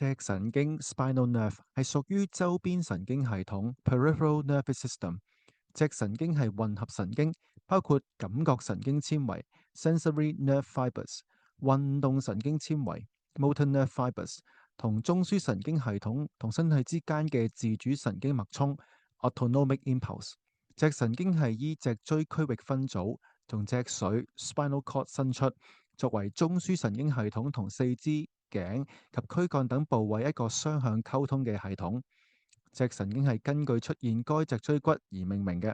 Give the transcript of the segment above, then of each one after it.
脊神經 （spinal nerve） 係屬於周邊神經系統 （peripheral nervous system）。脊神經係混合神經，包括感覺神經纖維 （sensory nerve fibers）、運動神經纖維 （motor nerve fibers） 同中樞神經系統同身體之間嘅自主神經脈衝 （autonomic impulse）。脊神經係依脊椎區域分組，從脊髓 （spinal cord） 伸出，作為中樞神經系統同四肢、頸及軀幹等部位一個雙向溝通嘅系統。脊神經係根據出現該脊椎骨而命名嘅。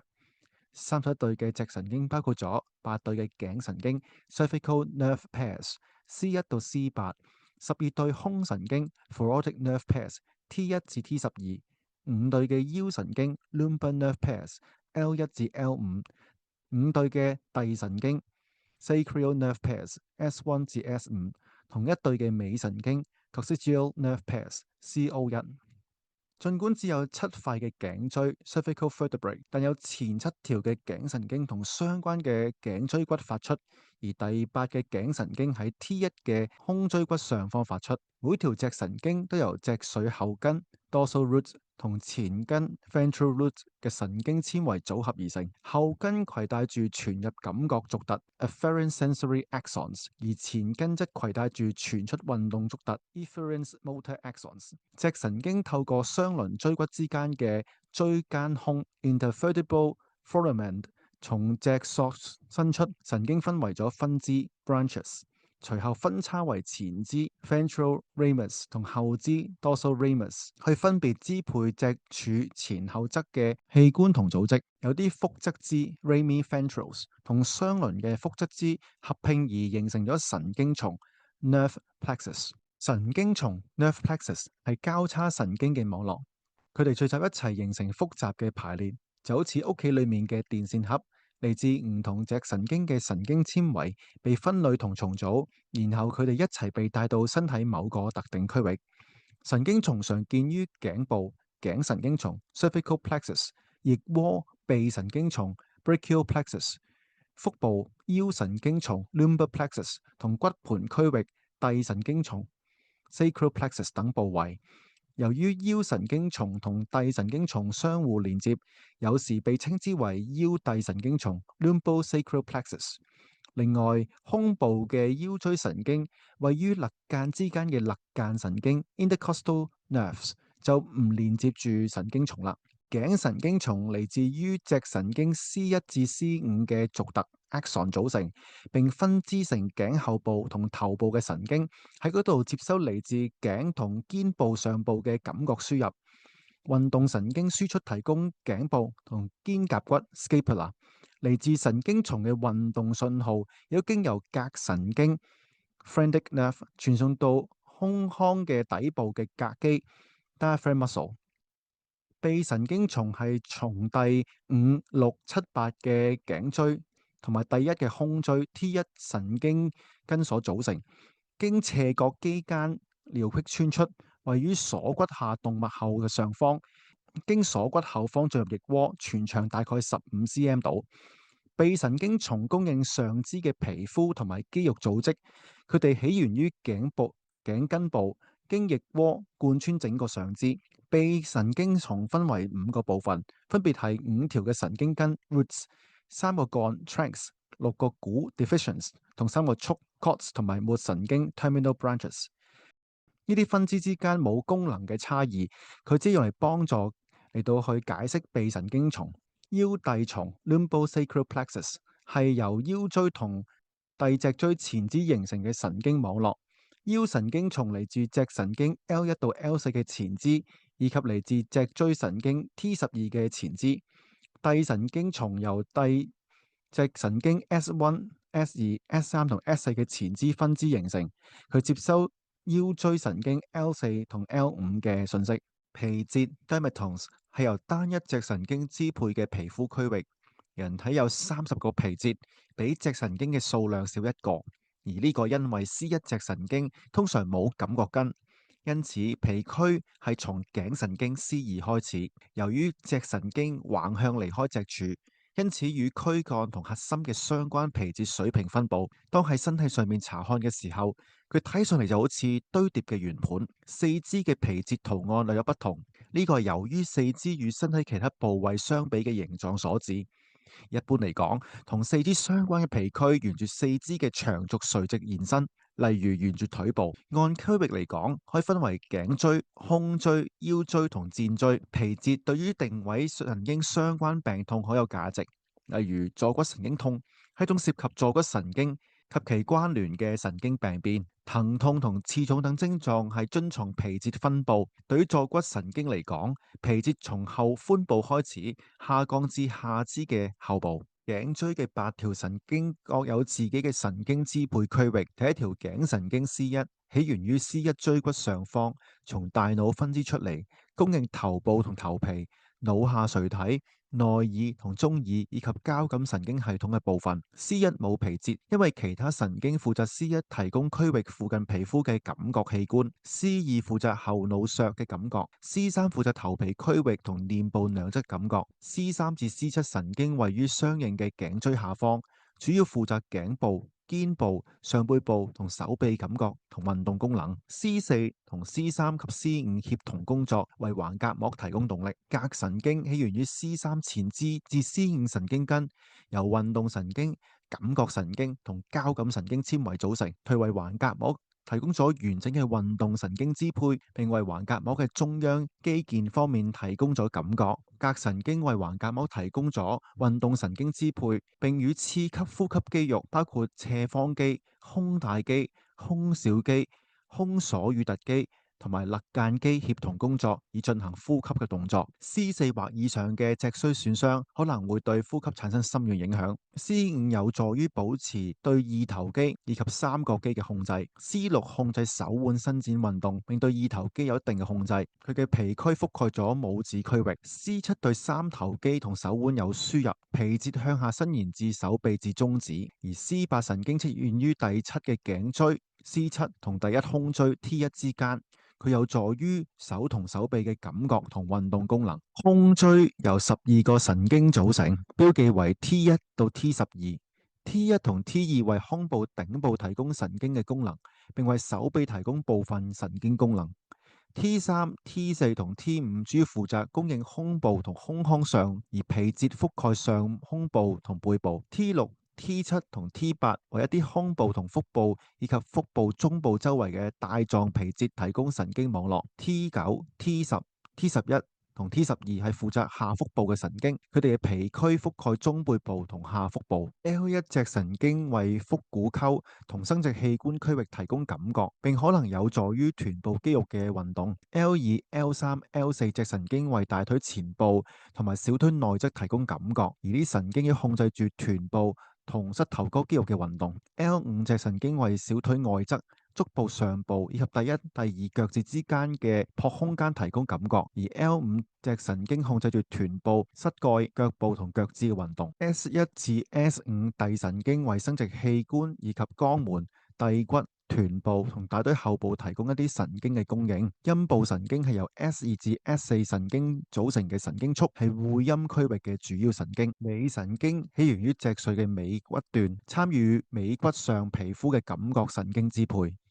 31對嘅脊神經包括咗8對嘅頸神經 （cervical nerve pairs）C1 到 C8， 12對胸神經 （thoracic nerve pairs）T1 至 T12， 5對嘅腰神經 （lumbar nerve pairs）L1 至 L5， 5對嘅遞神經 （sacral nerve pairs）S1 至 S5， 同1對嘅尾神經 （coccygeal nerve pairs）CO1。儘管只有7塊嘅頸椎 cervical vertebrae， 但有前7條嘅頸神經同相關嘅頸椎骨發出，而第8嘅頸神經喺 T1 嘅胸椎骨上方發出。每條脊神經都由脊髓後根 dorsal root 同前根 ventral root 嘅神經纖維組合而成。後根攜帶住傳入感覺觸突 afferent sensory axons， 而前根則攜帶住傳出運動觸突 efferent motor axons。脊神經透過雙輪椎骨之間嘅椎間空 intervertebral foramen 從脊索伸出，神經分為咗分支 branches， 隨後分叉為前支 ventral ramus 同後支 dorsal ramus， 去分別支配脊柱前後側嘅器官同組織。有啲腹側支 rami ventrals 同雙輪嘅腹側支合併而形成咗神經叢 nerve plexus。神經叢 nerve plexus 係交叉神經嘅網絡，佢哋聚集一齊形成複雜嘅排列，就好似屋企裏面嘅電線盒。嚟自唔同脊神經嘅神經纖維被分類同重組，然後佢哋一齊被帶到身體某個特定區域。神經叢常見於頸部頸神經叢 cervical plexus、腋窩臂神經叢 brachial plexus、腹部腰神經叢 lumbar plexus 同骨盆區域遞神經叢 sacral plexus 等部位。由於腰神經叢同遞神經叢相互連接，有時被稱之為腰遞神經叢 lumbosacral plexus。另外，胸部嘅腰椎神經位於肋間之間嘅肋間神經 intercostal nerves 就唔連接住神經叢啦。頸神經叢嚟自於脊神經 C1 至 C5 嘅軸突 axon 組成，並分支成頸後部同頭部嘅神經，喺嗰度接收嚟自頸同肩部上部嘅感覺輸入。運動神經輸出提供頸部同肩胛骨 scapula。嚟自神經叢嘅運動信號，亦經由膈神經 phrenic nerve 傳送到胸腔嘅底部嘅膈肌 diaphragm muscle。臂神經叢係從第5、6、7、8嘅頸椎同埋第1嘅胸椎 T1 神經根所組成，經斜角肌間遼隙穿出，位於鎖骨下動脈後嘅上方，經鎖骨後方進入腋窩，全長大概15cm 度。臂神經叢供應上肢嘅皮膚同埋肌肉組織，佢哋起源於頸部、頸根部，經腋窩貫穿整個上肢。臂神經叢分為5個部分，分別係5條嘅神經根 roots、3個幹 trunks、6個股 divisions 同3個束 cords 同埋末神經 terminal branches。呢啲分支之間冇功能嘅差異，佢只係用嚟幫助嚟到去解釋臂神經叢。腰遞叢 lumbosacral plexus 係由腰椎同遞脊椎前肢形成嘅神經網絡。腰神經叢嚟自脊神經 L1 到 L4 嘅前肢，以及嚟自脊椎神經 T12 嘅前肢。遞神經叢由遞脊神經 S1、S2、S3 同 S4 嘅前肢分支形成，佢接收腰椎神經 L4 同 L5 嘅信息。皮節 dermatons 係由單一脊神經支配嘅皮膚區域。人體有30個皮節，比脊神經嘅數量少1個。而呢個因為 C1 脊神經通常冇感覺根，因此皮區係從頸神經 C2 開始。由於脊神經橫向離開脊柱，因此與軀幹同核心嘅相關皮節水平分佈。當喺身體上面查看嘅時候，佢睇上嚟就好似堆疊嘅圓盤，四肢嘅皮節圖案略有不同。呢個係由於四肢與身體其他部位相比嘅形狀所致。一般嚟講，同四肢相關嘅皮區沿住四肢嘅長軸垂直延伸，例如沿住腿部。按區域嚟講，可以分為頸椎、胸椎、腰椎同薦椎。皮節對於定位神經相關病痛好有價值，例如坐骨神經痛係一種涉及坐骨神經及其關聯嘅神經病變。疼痛同刺痛等症狀係遵從皮節分佈。對於坐骨神經嚟講，皮節從後髖部開始下降至下肢嘅後部。頸椎嘅8條神經各有自己嘅神經支配區域。第一條頸神經 C1起源於 C1 椎骨上方，從大腦分支出嚟，供應頭部同頭皮、腦下垂體、內耳同中耳以及交感神經系統嘅部分。C1冇皮節，因為其他神經負責 C1提供區域附近皮膚嘅感覺器官。C2負責後腦勺嘅感覺。C3負責頭皮區域同面部兩側感覺。C3至 C7神經位於相應嘅頸椎下方，主要負責頸部、肩部、上背部同手臂感覺同運動功能。C4同 C3 及 C5協同工作，為橫膈膜提供動力。膈神經起源於 C3前肢至 C5神經根，由運動神經、感覺神經同交感神經纖維組成，佢為橫膈膜提供咗完整嘅運動神經支配，並為橫膈膜嘅中央肌腱方面提供咗感覺。膈神經為橫膈膜提供咗運動神經支配，並與次級呼吸肌肉包括斜方肌、胸大肌、胸小肌、胸鎖乳突肌同埋肋間肌協同工作，以進行呼吸嘅動作。C4或以上嘅脊髓損傷可能會對呼吸產生深遠影響。C5有助於保持對二頭肌以及三角肌嘅控制。C6控制手腕伸展運動，並對二頭肌有一定嘅控制。佢嘅皮區覆蓋咗拇指區域。C7對三頭肌同手腕有輸入，皮節向下伸延至手臂至中指。而 C8神經出現於第七嘅頸椎 C7同第一胸椎 T1之間。佢有助於手同手臂嘅感覺同運動功能。胸椎由12個神經組成，標記為 T1 到 T12。T1 同 T2為胸部頂部提供神經嘅功能，並為手臂提供部分神經功能。T3、T4 同 T5主要負責供應胸部同胸腔上，而皮節覆蓋上胸部同背部。T6、T7 同 T8 為一啲胸部同腹部以及腹部中部周圍嘅帶狀皮節提供神經網絡。T9、T10、T11同 T12係負責下腹部嘅神經，佢哋嘅皮區覆蓋中背部同下腹部。L1脊神經為腹股溝同生殖器官區域提供感覺，並可能有助於臀部肌肉嘅運動。L2、L3、L4脊神經為大腿前部同埋小腿內側提供感覺，而啲神經要控制住臀部同膝頭哥肌肉嘅運動。L5脊神經為小腿外側、足部上部以及第一、第二腳趾之間嘅撲空間提供感覺，而 L5脊神經控制住臀部、膝蓋、腳部同腳趾嘅運動。S1至 S5遞神經為生殖器官以及肛門、遞骨、臀部同大腿後部提供一啲神經嘅供應。陰部神經係由 S2至 S4神經組成嘅神經束，係會陰區域嘅主要神經。尾神經起源於脊髓嘅尾骨段，參與尾骨上皮膚嘅感覺神經支配。